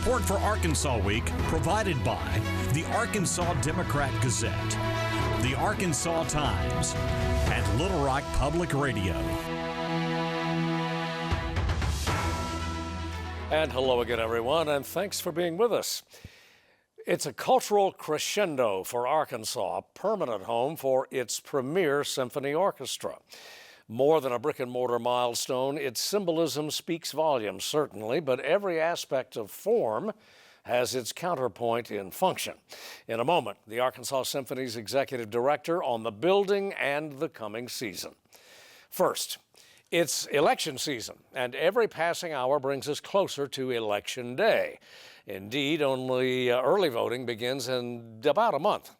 Support for Arkansas Week provided by the Arkansas Democrat-Gazette, the Arkansas Times, and Little Rock Public Radio. And hello again, everyone, and thanks for being with us. It's a cultural crescendo for Arkansas, a permanent home for its premier symphony orchestra. More than a brick-and-mortar milestone, its symbolism speaks volumes, certainly, but every aspect of form has its counterpoint in function. In a moment, the Arkansas Symphony's executive director on the building and the coming season. First, it's election season, and every passing hour brings us closer to Election Day. Indeed, only early voting begins in about a month.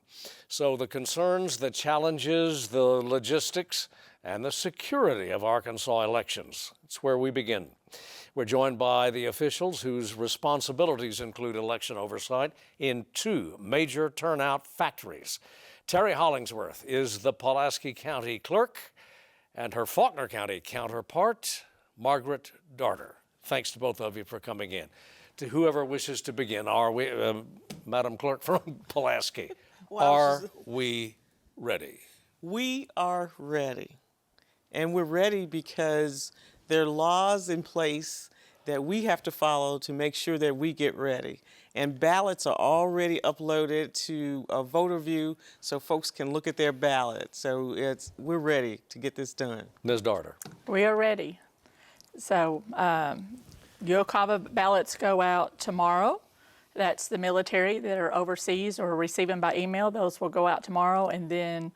So the concerns, the challenges, the logistics, and the security of Arkansas elections. It's where we begin. We're joined by the officials whose responsibilities include election oversight in two major turnout factories. Terri Hollingsworth is the Pulaski County Clerk, and her Faulkner County counterpart, Margaret. Thanks to both of you for coming in. To whoever wishes to begin, are we, Madam Clerk from Pulaski, are we ready? We are ready. And we're ready because there are laws in place that we have to follow to make sure that we get ready. And ballots are already uploaded to VoterView so folks can look at their ballot. So we're ready to get this done. Ms. Darter. We are ready. So UOCAVA ballots go out tomorrow. That's the military that are overseas or receive them by email. Those will go out tomorrow, and then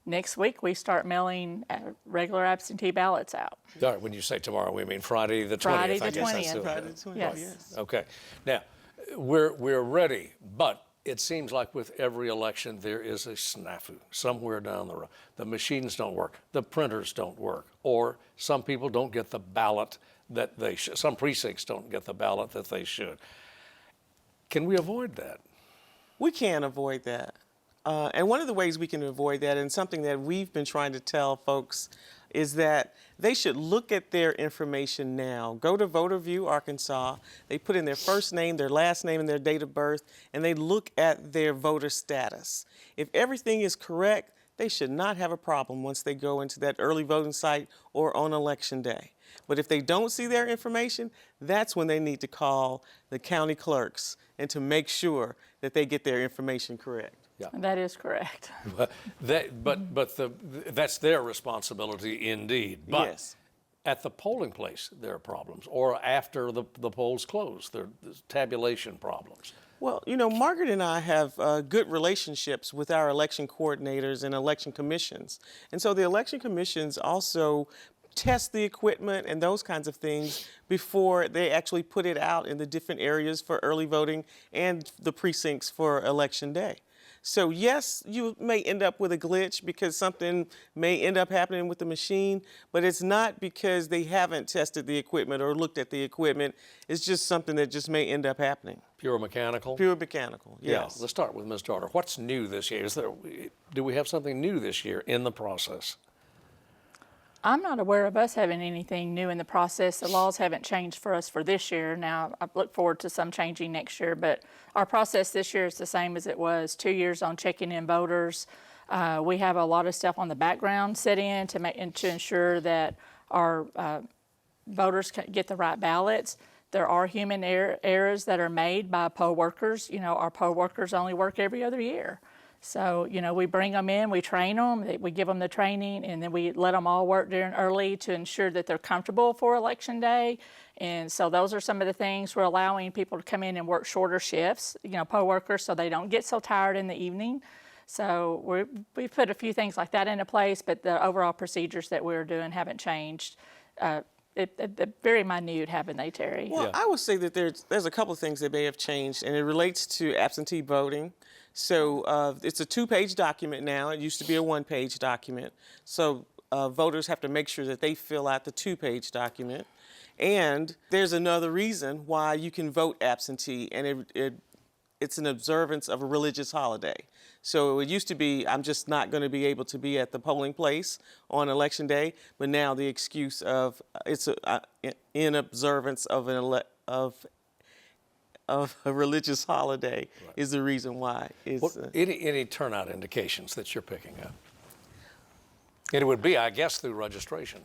next week, we start mailing regular absentee ballots out. All right, when you say tomorrow, we mean Friday the 20th. Friday the 20th. Friday the 20th, yes. Okay. Now, we're ready, but it seems like with every election, there is a snafu somewhere down the road. The machines don't work. The printers don't work. Or some people don't get the ballot that they should. Some precincts don't get the ballot that they should. Can we avoid that? We can avoid that. And one of the ways we can avoid that, and something that we've been trying to tell folks, is that they should look at their information now. Go to VoterView Arkansas. They put in their first name, their last name, and their date of birth, and they look at their voter status. If everything is correct, they should not have a problem once they go into that early voting site or on Election Day. But if they don't see their information, that's when they need to call the county clerks and to make sure that they get their information correct. Yeah. That is correct. But that's their responsibility indeed. But yes. At the polling place, there are problems, or after the polls close, there's tabulation problems. Well, you know, Margaret and I have good relationships with our election coordinators and election commissions. And so the election commissions also test the equipment and those kinds of things before they actually put it out in the different areas for early voting and the precincts for Election Day. So yes, you may end up with a glitch because something may end up happening with the machine, but it's not because they haven't tested the equipment or looked at the equipment. It's just something that just may end up happening. Pure mechanical? Pure mechanical, yes. Yeah, let's start with Ms. Darter. What's new this year? Do we have something new this year in the process? I'm not aware of us having anything new in the process. The laws haven't changed for us for this year. Now, I look forward to some changing next year, but our process this year is the same as it was 2 years on checking in voters. We have a lot of stuff on the background set in to ensure that our voters can get the right ballots. There are human errors that are made by poll workers. You know, our poll workers only work every other year. So, you know, we bring them in, we train them, we give them the training, and then we let them all work during early to ensure that they're comfortable for Election Day. And so those are some of the things. We're allowing people to come in and work shorter shifts, you know, poll workers, so they don't get so tired in the evening. So we've put a few things like that into place, but the overall procedures that we're doing haven't changed. They're very minute, haven't they, Terri? Well, yeah. I would say that there's a couple of things that may have changed, and it relates to absentee voting. So it's a 2-page document now. It used to be a 1-page document. So voters have to make sure that they fill out the 2-page document. And there's another reason why you can vote absentee, and it's an observance of a religious holiday. So it used to be, I'm just not going to be able to be at the polling place on Election Day, but now the excuse of it's in observance of of a religious holiday is the reason why. Any turnout indications that you're picking up? And it would be, I guess, through registration.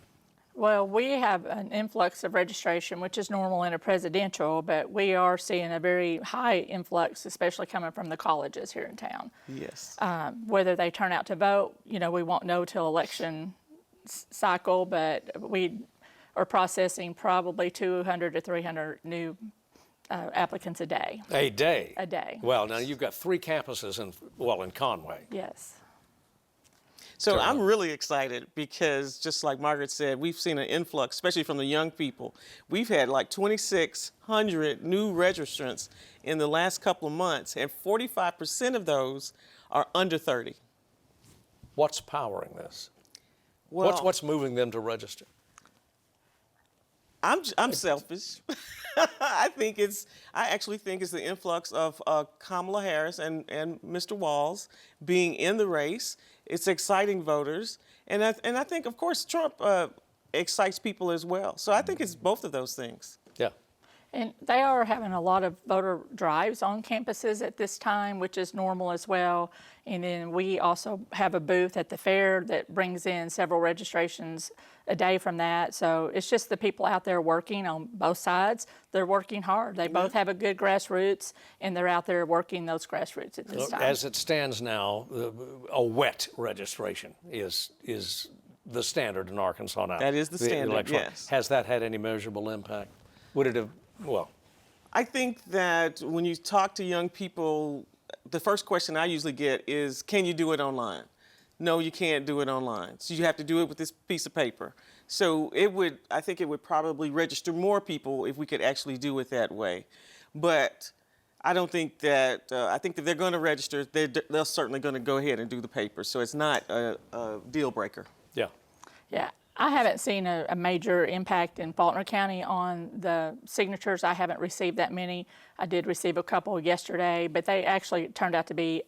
Well, we have an influx of registration, which is normal in a presidential, but we are seeing a very high influx, especially coming from the colleges here in town. Yes. Whether they turn out to vote, we won't know till election cycle, but we are processing probably 200 to 300 new applicants a day. A day? A day. Well, now you've got 3 campuses in Conway. Yes. So I'm really excited because, just like Margaret said, we've seen an influx, especially from the young people. We've had like 2,600 new registrants in the last couple of months, and 45% of those are under 30. What's powering this? Well, What's moving them to register? I'm selfish. I actually think it's the influx of Kamala Harris and Mr. Walz being in the race. It's exciting voters, and I think, of course, Trump excites people as well. So I think it's both of those things. Yeah. And they are having a lot of voter drives on campuses at this time, which is normal as well. And then we also have a booth at the fair that brings in several registrations a day from that. So it's just the people out there working on both sides. They're working hard. They both have a good grassroots, and they're out there working those grassroots at this time. As it stands now, a wet registration is the standard in Arkansas now. That is the standard, yes. Has that had any measurable impact? Would it have, well? I think that when you talk to young people, the first question I usually get is, can you do it online? No, you can't do it online. So you have to do it with this piece of paper. So I think it would probably register more people if we could actually do it that way. But I don't think that, I think that they're going to register, they're certainly going to go ahead and do the paper. So it's not a deal breaker. Yeah. Yeah. I haven't seen a major impact in Faulkner County on the signatures. I haven't received that many. I did receive a couple yesterday, but they actually turned out to be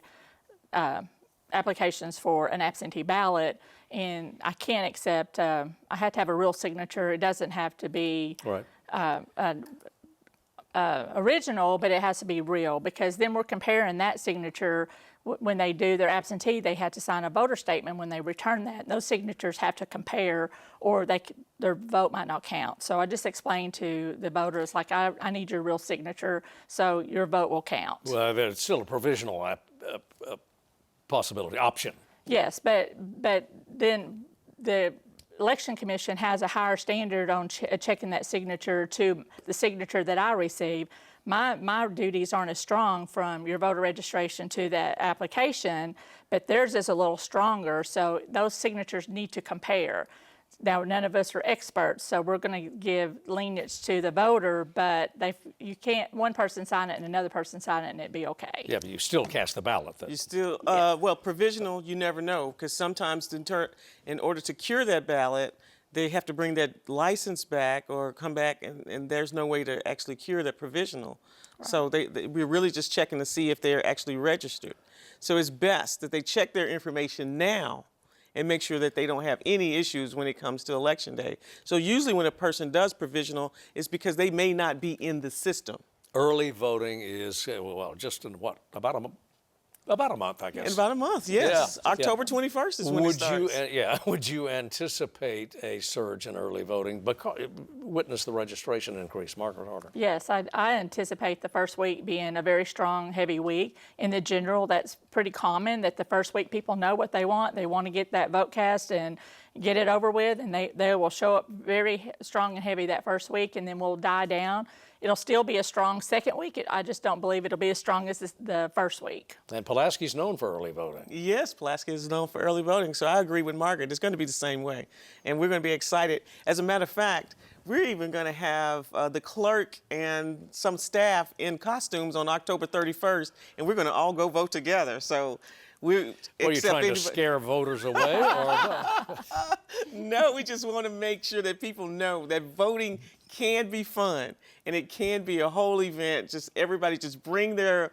applications for an absentee ballot, and I can't accept, I have to have a real signature. It doesn't have to be original, but it has to be real, because then we're comparing that signature. When they do their absentee, they have to sign a voter statement when they return that. Those signatures have to compare, or their vote might not count. So I just explained to the voters, like, I need your real signature, so your vote will count. Well, there's still a provisional possibility, option. Yes, but then the Election Commission has a higher standard on checking that signature to the signature that I receive. My duties aren't as strong from your voter registration to that application, but theirs is a little stronger, so those signatures need to compare. Now, none of us are experts, so we're going to give lenience to the voter, but you can't one person sign it and another person sign it and it'd be okay. Yeah, but you still cast the ballot, though. You still, well, provisional, you never know, because sometimes in order to cure that ballot, they have to bring that license back or come back, and there's no way to actually cure that provisional. Right. So we're really just checking to see if they're actually registered. So it's best that they check their information now and make sure that they don't have any issues when it comes to Election Day. So usually when a person does provisional, it's because they may not be in the system. Early voting is, well, just in what, about a month, I guess. In about a month, yes. Yeah. October 21st is when it starts. Would you anticipate a surge in early voting? Witness the registration increase, Margaret Harder. Yes, I anticipate the first week being a very strong, heavy week. In the general, that's pretty common, that the first week people know what they want. They want to get that vote cast and get it over with, and they will show up very strong and heavy that first week, and then we'll die down. It'll still be a strong second week. I just don't believe it'll be as strong as the first week. And Pulaski's known for early voting. Yes, Pulaski is known for early voting, so I agree with Margaret. It's going to be the same way, and we're going to be excited. As a matter of fact, we're even going to have the clerk and some staff in costumes on October 31st, and we're going to all go vote together. So Are you trying to scare voters away? Or what? No, we just want to make sure that people know that voting can be fun, and it can be a whole event. Just everybody just bring their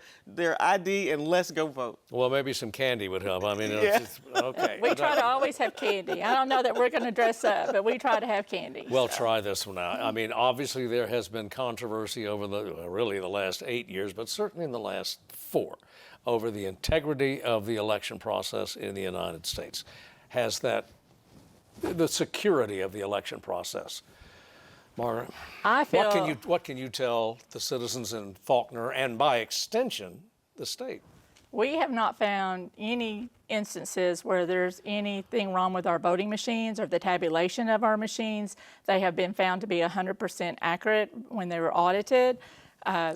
ID and let's go vote. Well, maybe some candy would help. I mean, Yeah. okay. We try to always have candy. I don't know that we're going to dress up, but we try to have candy. Well, try this one out. I mean, obviously there has been controversy over really the last 8 years, but certainly in the last 4, over the integrity of the election process in the United States. Has the security of the election process? Margaret, I feel what can you tell the citizens in Faulkner and by extension the state? we have not found any instances where there's anything wrong with our voting machines or the tabulation of our machines. They have been found to be 100% accurate when they were audited.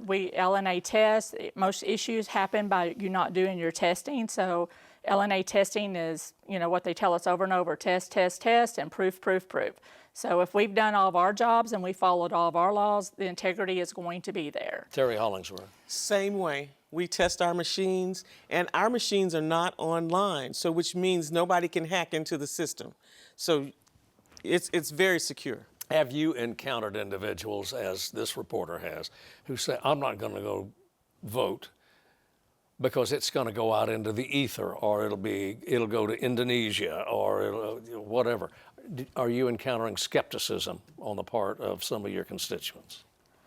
We LNA test. Most issues happen by you not doing your testing. So LNA testing is, what they tell us over and over: test, test, test, and proof, proof, proof. So if we've done all of our jobs and we followed all of our laws, the integrity is going to be there. Terri Hollingsworth. Same way. We test our machines, and our machines are not online, so which means nobody can hack into the system. So it's very secure. Have you encountered individuals, as this reporter has, who say, I'm not going to go vote because it's going to go out into the ether, or it'll go to Indonesia, or whatever? Are you encountering skepticism on the part of some of your constituents?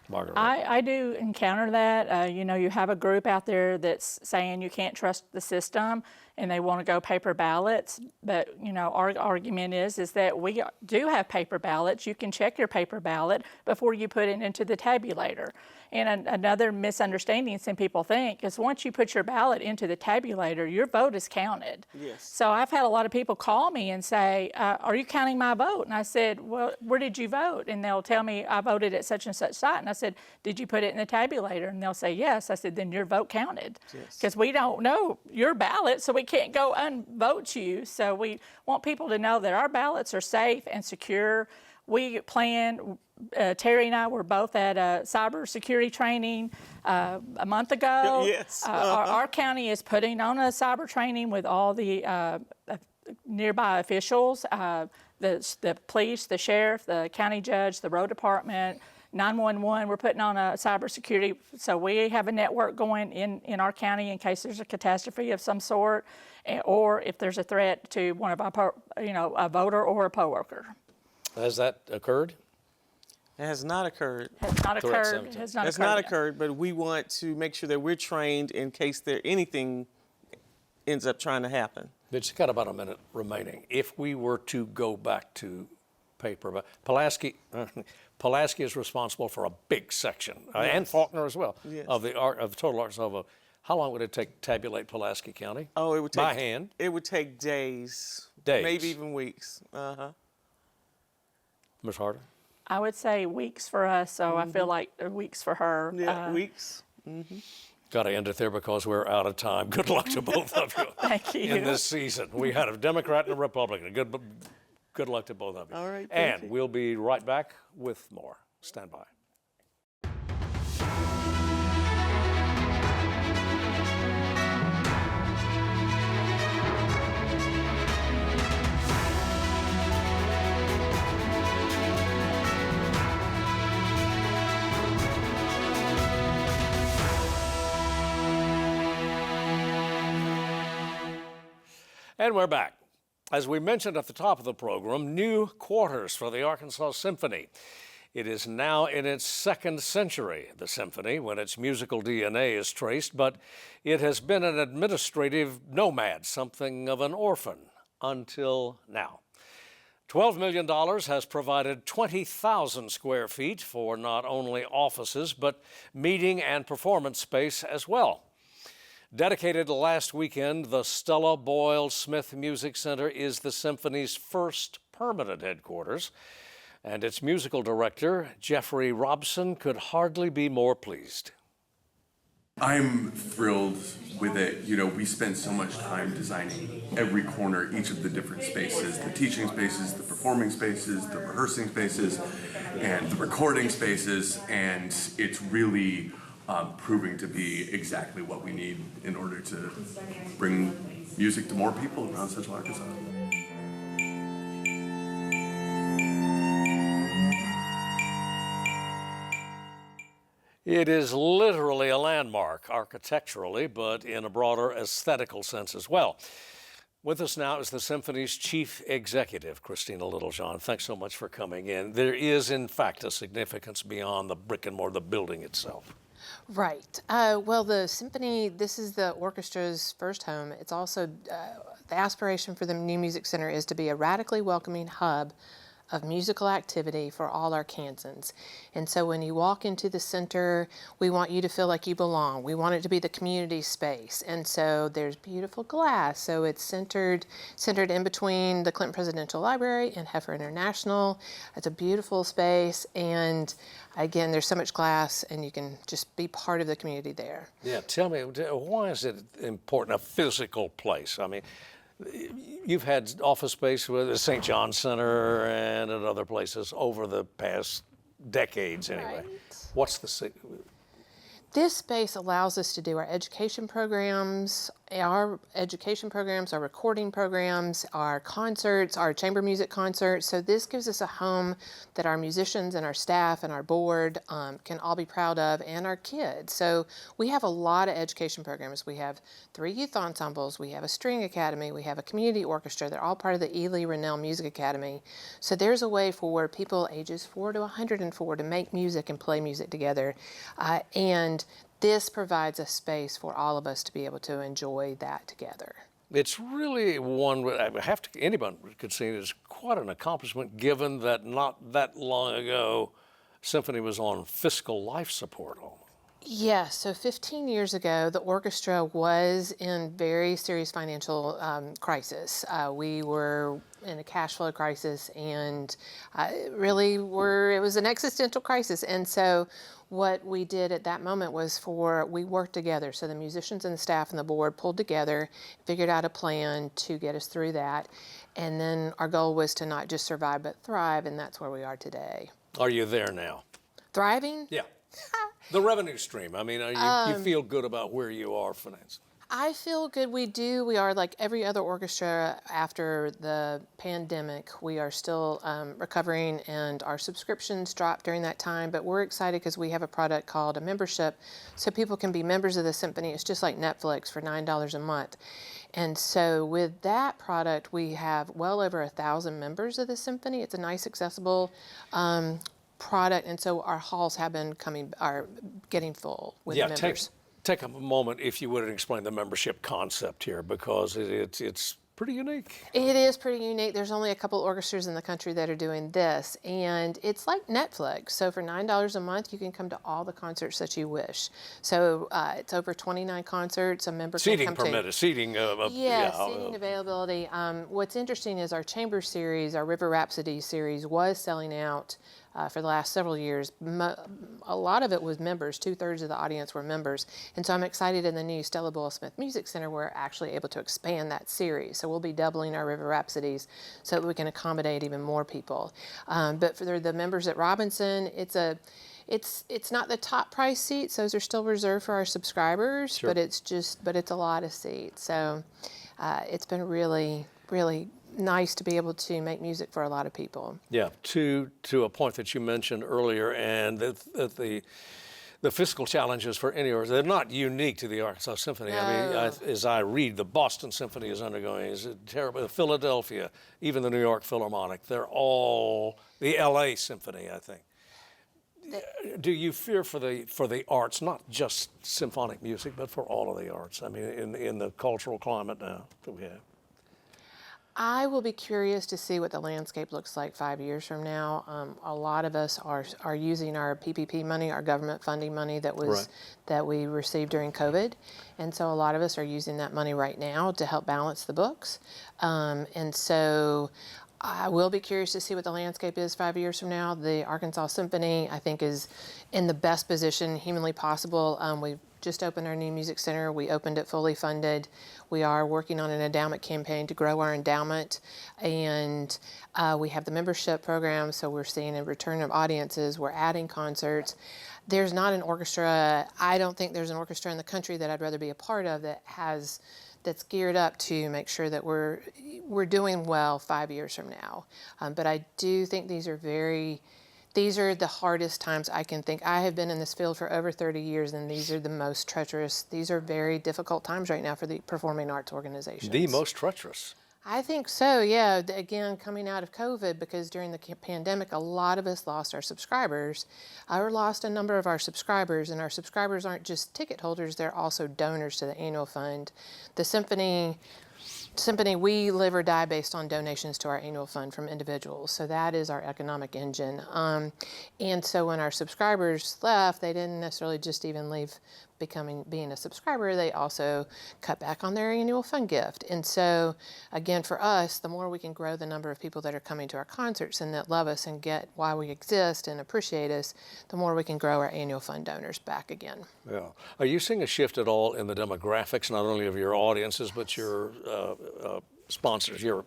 Margaret. I do encounter that. You have a group out there that's saying you can't trust the system and they want to go paper ballots. But, our argument is that we do have paper ballots. You can check your paper ballot before you put it into the tabulator. And another misunderstanding some people think is once you put your ballot into the tabulator, your vote is counted. Yes. So I've had a lot of people call me and say, are you counting my vote? And I said, well, where did you vote? And they'll tell me I voted at such and such site. And I said, did you put it in the tabulator? And they'll say, yes. I said, then your vote counted. Because we don't know your ballot, so we can't go unvote you. So we want people to know that our ballots are safe and secure. We plan, Terri and I were both at a cybersecurity training a month ago. Yes. Our county is putting on a cyber training with all the nearby officials, the police, the sheriff, the county judge, the road department, 911. We're putting on a cybersecurity, so we have a network going in our county in case there's a catastrophe of some sort, or if there's a threat to one of our, a voter or a poll worker. Has that occurred? It has not occurred. Has not occurred. It's not occurred, but we want to make sure that we're trained in case anything ends up trying to happen. It's got about a minute remaining. If we were to go back to paper, but Pulaski is responsible for a big section, and Faulkner as well, of the total Arkansas vote. How long would it take to tabulate Pulaski County? Oh, it would take by hand. It would take days, maybe even weeks. Ms. Harder? I would say weeks for us, so I feel like weeks for her. Yeah, weeks. Got to end it there because we're out of time. Good luck to both of you. Thank you. In this season. We had a Democrat and a Republican. Good luck to both of you. All right, and you. We'll be right back with more. Stand by. And we're back. As we mentioned at the top of the program, new quarters for the Arkansas Symphony. It is now in its 2nd century, the Symphony, when its musical DNA is traced, but it has been an administrative nomad, something of an orphan, until now. $12 million has provided 20,000 square feet for not only offices, but meeting and performance space as well. Dedicated last weekend, the Stella Boyle Smith Music Center is the Symphony's first permanent headquarters, and its musical director, Jeffrey Robson, could hardly be more pleased. I'm thrilled with it. We spend so much time designing every corner, each of the different spaces, the teaching spaces, the performing spaces, the rehearsing spaces, and the recording spaces, and it's really proving to be exactly what we need in order to bring music to more people around Central Arkansas. It is literally a landmark architecturally, but in a broader aesthetical sense as well. With us now is the Symphony's chief executive, Christina Littlejohn. Thanks so much for coming in. There is, in fact, a significance beyond the brick and mortar, the building itself. Right. Well, the Symphony, this is the orchestra's first home. It's also, the aspiration for the new music center is to be a radically welcoming hub of musical activity for all Arkansans. And so when you walk into the center, we want you to feel like you belong. We want it to be the community space. And so there's beautiful glass. So it's centered in between the Clinton Presidential Library and Heifer International. It's a beautiful space. And again, there's so much glass and you can just be part of the community there. Yeah, tell me, why is it important, a physical place? I mean, you've had office space with the St. John Center and at other places over the past decades anyway. Right. What's the... This space allows us to do our education programs, our recording programs, our concerts, our chamber music concerts. So this gives us a home that our musicians and our staff and our board can all be proud of, and our kids. So we have a lot of education programs. We have 3 youth ensembles, we have a string academy, we have a community orchestra. They're all part of the Ely Rennell Music Academy. So there's a way for people ages 4 to 104 to make music and play music together. And this provides a space for all of us to be able to enjoy that together. It's really anyone could see it as quite an accomplishment, given that not that long ago, Symphony was on fiscal life support. Yes, so 15 years ago, the orchestra was in very serious financial crisis. We were in a cash flow crisis, and it was an existential crisis. And so what we did at that moment was we worked together. So the musicians and the staff and the board pulled together, figured out a plan to get us through that. And then our goal was to not just survive, but thrive, and that's where we are today. Are you there now? Thriving? Yeah. The revenue stream. I mean, you feel good about where you are financially? I feel good. We do. We are like every other orchestra after the pandemic. We are still recovering, and our subscriptions dropped during that time. But we're excited because we have a product called a membership, so people can be members of the Symphony. It's just like Netflix for $9 a month. And so with that product, we have well over 1,000 members of the Symphony. It's a nice, accessible product, and so our halls are getting full with members. Take a moment, if you would, and explain the membership concept here, because it's pretty unique. It is pretty unique. There's only a couple orchestras in the country that are doing this, and it's like Netflix. So for $9 a month, you can come to all the concerts that you wish. So it's over 29 concerts. A member can come to. Seating availability. What's interesting is our chamber series, our River Rhapsody series, was selling out for the last several years. A lot of it was members. 2/3 of the audience were members. And so I'm excited in the new Stella Boyle Smith Music Center, we're actually able to expand that series. So we'll be doubling our River Rhapsodies so that we can accommodate even more people. But for the members at Robinson, it's not the top price seats. Those are still reserved for our subscribers, sure. but it's a lot of seats. So it's been really, really nice to be able to make music for a lot of people. Yeah, to a point that you mentioned earlier, and that the fiscal challenges for any orchestra, they're not unique to the Arkansas Symphony. No. I mean, as I read, the Boston Symphony is undergoing, is terrible. Philadelphia, even the New York Philharmonic, they're all, the LA Symphony, I think. Do you fear for the arts, not just symphonic music, but for all of the arts? I mean, in the cultural climate now that we have. I will be curious to see what the landscape looks like 5 years from now. A lot of us are using our PPP money, our government funding money that we received during COVID, and so a lot of us are using that money right now to help balance the books. And so I will be curious to see what the landscape is 5 years from now. The Arkansas Symphony, I think, is in the best position humanly possible. We've just opened our new music center. We opened it fully funded. We are working on an endowment campaign to grow our endowment, and we have the membership program, so we're seeing a return of audiences. We're adding concerts. There's not an orchestra, I don't think there's an orchestra in the country that I'd rather be a part of that's geared up to make sure that we're doing well 5 years from now. But I do think these are these are the hardest times I can think. I have been in this field for over 30 years, and these are the most treacherous. These are very difficult times right now for the performing arts organizations. The most treacherous. I think so, yeah. Again, coming out of COVID, because during the pandemic, a lot of us lost our subscribers. I lost a number of our subscribers, and our subscribers aren't just ticket holders, they're also donors to the annual fund. The Symphony, we live or die based on donations to our annual fund from individuals. So that is our economic engine. And so when our subscribers left, they didn't necessarily just even leave being a subscriber, they also cut back on their annual fund gift. And so again, for us, the more we can grow the number of people that are coming to our concerts and that love us and get why we exist and appreciate us, the more we can grow our annual fund donors back again. Yeah. Are you seeing a shift at all in the demographics, not only of your audiences, but your sponsors, your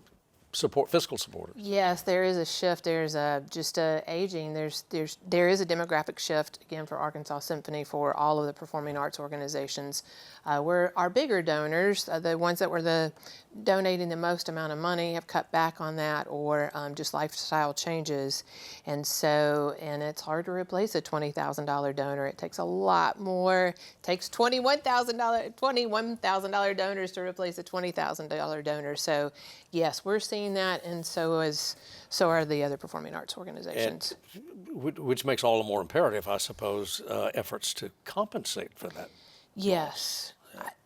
fiscal supporters? Yes, there is a shift. There's just aging. There is a demographic shift again for Arkansas Symphony, for all of the performing arts organizations. Our bigger donors, the ones that were donating the most amount of money, have cut back on that, or just lifestyle changes. And it's hard to replace a $20,000 donor. It takes a lot more. It takes $21,000 donors to replace a $20,000 donor. So yes, we're seeing that, and so are the other performing arts organizations. And which makes all the more imperative, I suppose, efforts to compensate for that. Yes.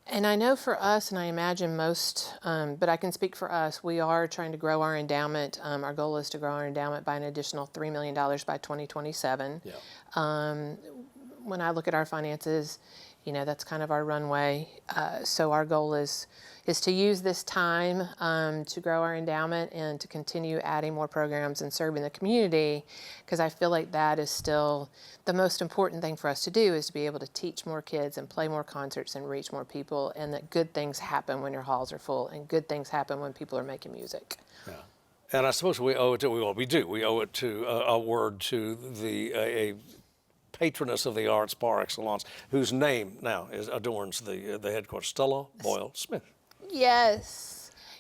And I know for us, and I imagine most, but I can speak for us, we are trying to grow our endowment. Our goal is to grow our endowment by an additional $3 million by 2027. Yeah. When I look at our finances, that's kind of our runway. So our goal is to use this time to grow our endowment and to continue adding more programs and serving the community, because I feel like that is still the most important thing for us to do, is to be able to teach more kids and play more concerts and reach more people, and that good things happen when your halls are full, and good things happen when people are making music. Yeah. And I suppose we owe it to, we owe it to a word to a patroness of the arts par excellence, whose name now adorns the headquarters, Stella Boyle Smith. Yes.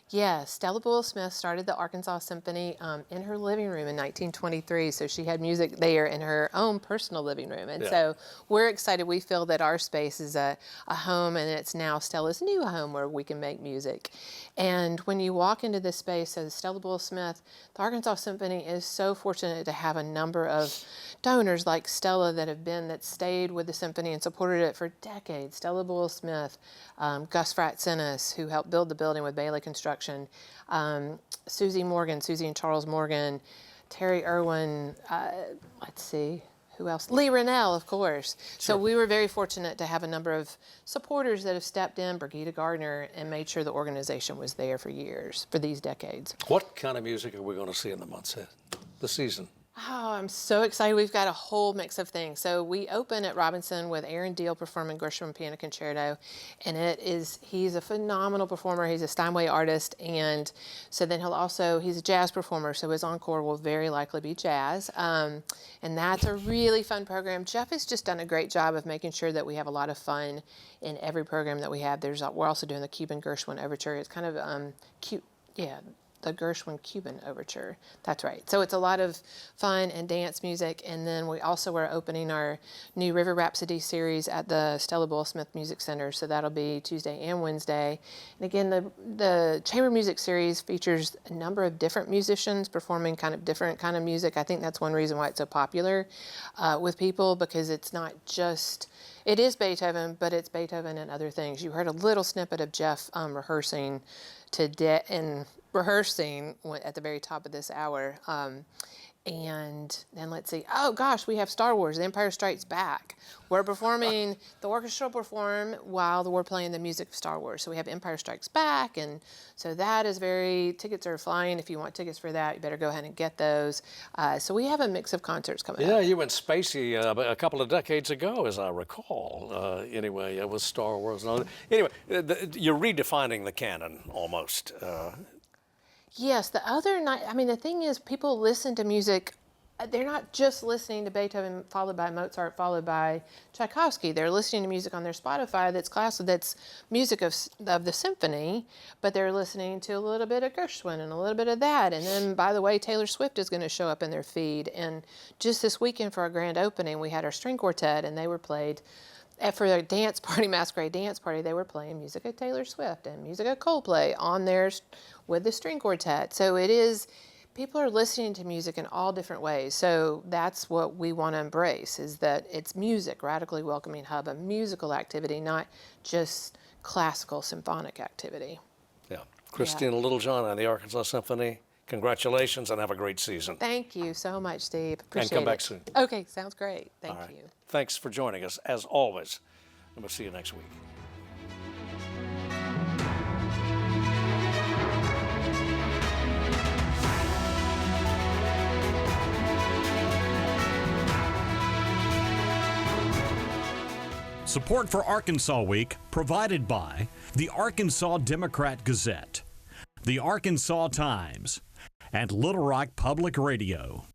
Yes, Stella Boyle Smith started the Arkansas Symphony in her living room in 1923, so she had music there in her own personal living room. And so we're excited. We feel that our space is a home, and it's now Stella's new home where we can make music. And when you walk into this space as Stella Boyle Smith, the Arkansas Symphony is so fortunate to have a number of donors like Stella that stayed with the symphony and supported it for decades. Stella Boyle Smith, Gus Fratzenis, who helped build the building with Bailey Construction, Susie and Charles Morgan, Terri Irwin, let's see, who else? Lee Rennell, of course. Sure. So we were very fortunate to have a number of supporters that have stepped in, Brigida Gardner, and made sure the organization was there for years, for these decades. What kind of music are we going to see in the months ahead, the season? Oh, I'm so excited. We've got a whole mix of things. So we open at Robinson with Aaron Deal performing Gershwin Piano Concerto, and he's a phenomenal performer. He's a Steinway artist, and so then he's a jazz performer, so his encore will very likely be jazz. And that's a really fun program. Jeff has just done a great job of making sure that we have a lot of fun in every program that we have. We're also doing the Cuban Gershwin Overture. It's kind of cute, yeah. The Gershwin Cuban Overture. That's right. So it's a lot of fun and dance music. And then we also are opening our new River Rhapsody series at the Stella Boyle Smith Music Center. So that'll be Tuesday and Wednesday. And again, the chamber music series features a number of different musicians performing kind of different kind of music. I think that's one reason why it's so popular with people, because it's not just, it is Beethoven, but it's Beethoven and other things. You heard a little snippet of Jeff rehearsing at the very top of this hour. And then let's see, oh gosh, we have Star Wars, The Empire Strikes Back. We're performing, the orchestra will perform while we're playing the music of Star Wars. So we have Empire Strikes Back, and so that is tickets are flying. If you want tickets for that, you better go ahead and get those. So we have a mix of concerts coming up. Yeah, you went spacey a couple of decades ago, as I recall, anyway, with Star Wars and all that. Anyway, you're redefining the canon almost. Yes, the other night, the thing is, people listen to music they're not just listening to Beethoven followed by Mozart followed by Tchaikovsky. They're listening to music on their Spotify that's music of the symphony, but they're listening to a little bit of Gershwin and a little bit of that. And then, by the way, Taylor Swift is going to show up in their feed. And just this weekend for our grand opening, we had our string quartet, and they were played for the dance party, masquerade dance party. They were playing music of Taylor Swift and music of Coldplay on theirs with the string quartet. So it is. People are listening to music in all different ways, so that's what we want to embrace, is that it's music, radically welcoming hub, a musical activity, not just classical symphonic activity. Yeah. Christina Littlejohn and the Arkansas Symphony, congratulations and have a great season. Thank you so much, Steve. Appreciate it. And come back soon. Okay, sounds great. Thank All right. you. Thanks for joining us, as always, and we'll see you next week. Support for Arkansas Week provided by the Arkansas Democrat Gazette, the Arkansas Times, and Little Rock Public Radio.